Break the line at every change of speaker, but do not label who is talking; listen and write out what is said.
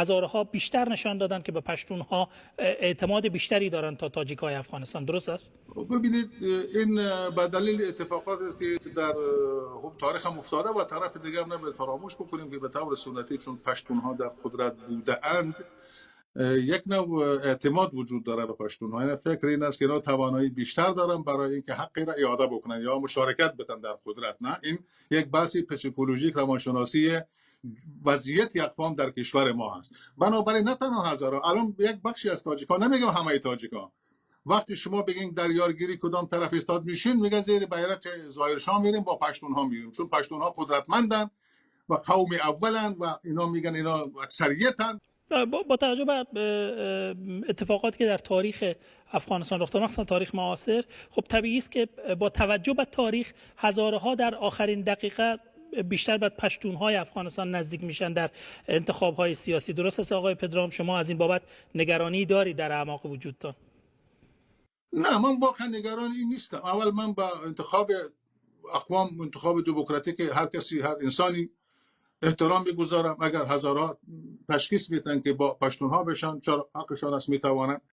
هزارها بیشتر نشان دادن که به پشتونها اعتماد بیشتری دارن تا تاجیک‌های افغانستان. درست است؟
ببینید این به دلیل اتفاقاتی است که در تاریخ هم افتاده و طرف دیگر نباید فراموش بکنیم که به طور سنتی چون پشتونها در قدرت بوده اند یک نوع اعتماد وجود داره به پشتونها. این فکر این است که اینا توانایی بیشتر دارن برای اینکه حقی را اعاده بکنن یا مشارکت بدن در قدرت. نه، این یک بحث پسیکولوژیک روانشناسی وضعیت اقوام در کشور ما هست. بنابراین نه تنها هزارها، الان یک بخشی از تاجیک‌ها، نمیگم همه تاجیک‌ها، وقتی شما بگین در یارگیری کدام طرف استاد میشین میگه زیر بیرق ظاهرشاه میریم با پشتونها میریم، چون پشتونها قدرتمندن و قوم اولن و اینا میگن اینا اکثریتن.
با توجه به اتفاقاتی که در تاریخ افغانستان رخ داد، مثلا تاریخ معاصر، خب طبیعی است که با توجه به تاریخ هزارها در آخرین دقیقه بیشتر به پشتونهای افغانستان نزدیک میشن در انتخاب‌های سیاسی. درست است آقای پدرام؟ شما از این بابت نگرانی دارید در اعماق وجودتان؟
نه، من واقعا نگران این نیستم. اول من با انتخاب اقوام، انتخاب دموکراتیک هر کسی، هر انسانی احترام میگذارم. اگر هزارها تشخیص میدن که با پشتونها بشن، چرا حقشان است، میتوانن.